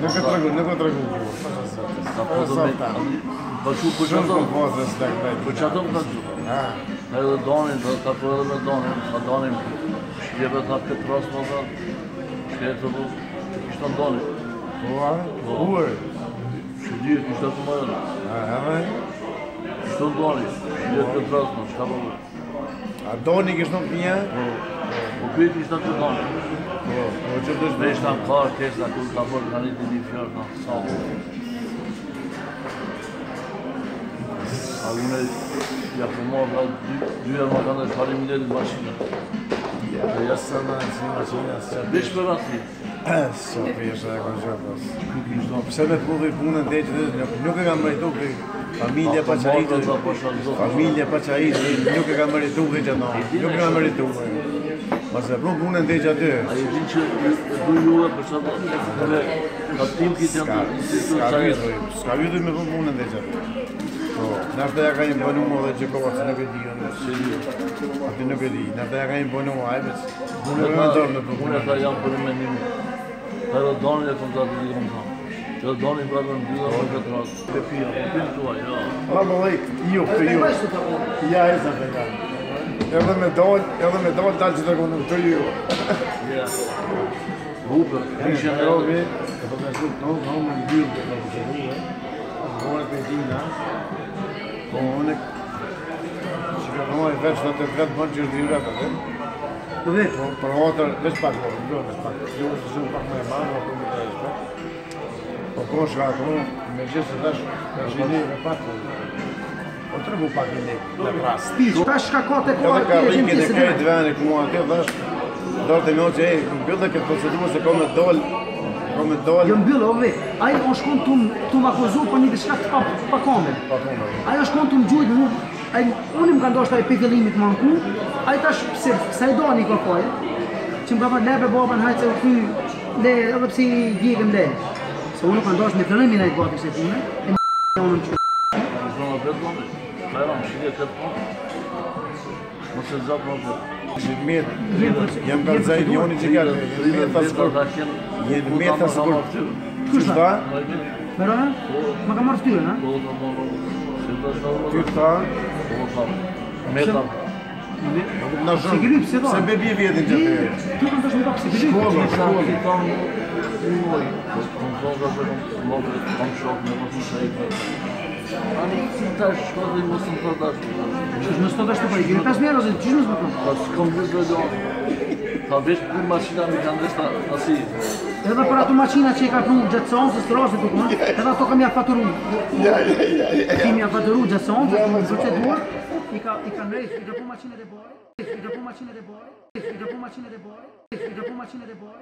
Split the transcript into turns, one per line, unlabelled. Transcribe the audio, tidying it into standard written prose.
Nuk e tregu.
Po që për qato më të gjuhë. Edhe donin, ka për edhe me donin, ka donin shkjeve ta këtë ras më të shkjeve të bu, që kishtë në donin.
Uër?
Shkjeve kishtë të më edhe. Kishtë në donin, shkjeve këtë ras më, shka për bu.
A doni kishtë në pija?
Po këtë kishtë të donin. Me ishtë në karë, kështë në kërë ka për ka një fjërë në salë. A une ja përmorë, dyja më kanë dhe faleminderit maqina.
Ja së në si maqina.
Bish për ati.
So, për jeshtë e kanë qërë. Pse me pudhi punën të eqë, nuk e kam mërritu për familja pa qaritë. Familja pa qaritë, nuk e kam mërritu për që në. Nuk e kam mërritu. Ma se pru punën të eqë aty.
A i din që du juve për që të ka tim këtë janë të
Ska vytu me punën të eqë aty. Nashta ja ka një bënu më dhe që kohë, se nuk e di, ati nuk e di. Nashta ja ka një bënu më ajpës,
unë e ta jam për me një më. Pero donin e kom të ati një kom të. Që donin pra për në bjuda për këtë rasë. Të pia, për pinë tua, ja.
Pa më lejk, ju. Ja e sa të ka. Edhe me dollë, dalë që të konë të ju.
Ja. Rupër, ishë në rogë.
E për me shumë të në më mbyllë të të që duhe. Në për tina. Po unë që ka nëmoj veç në të vetë bënë që është dhjura për dhe.
Për vetë?
Për otër, veç pak, veç pak. Jo është shumë pak me e marë, për më të e shpe. Po ko shka ato, me gjithë se dash, ka shini me pak. Po të rëbu pak i lekë, në rast.
Ta shka ka të kohë
atje, e gjimë pjesë e kajtë veni ku mua atje, dash, dorë të mjo që e, në bjëllë dhe këtë procedurë se ko me dollë.
Jo mbyllë, ove, ajo është konë të më akuzu për një dishka të pa kome. Ajo është konë të më gjujtë, unë më ka ndoshta e pikëllimit më anku, ajo tash se e do një kërkoj, që më ka për lebe babën hajtë se u kuj le, edhe pësi vjekëm le. Se unë ka ndoshtë me plënimin e i gati se tune, e më unë në që.
Zonë vetë donë, kajra më shqyje këtë ponë, më se zatë më vetë.
Jam ka zajt njoni që kërë, jenë me të skur. Qështë ta?
Merona? Ma ka marrë ftyre, na?
Ty ta?
Me ta.
Në shumë, se me bje vjetin që të e.
Tu kanë të shumë ka pëse gëllim?
Shkollë.
Kom shok me më të shajtë. Ani, si ta shkodhe i mos më të dashtë.
Qështë nësë të dashtë të pari, 5 mjerë ose qështë nësë më të?
Ta s'kom vizë dhe do. Ta vesh për maqina mi kanë deshta asi.
Edhe për ato maqina që i ka pru gjatëson, se s'trase të kënë, edhe ato kam ja faturu. Kim ja faturu gjatëson, se procedur, i ka nrejsh, i ka pu maqinet e boj, i ka pu maqinet e boj, i ka pu maqinet e boj, i ka pu maqinet e boj.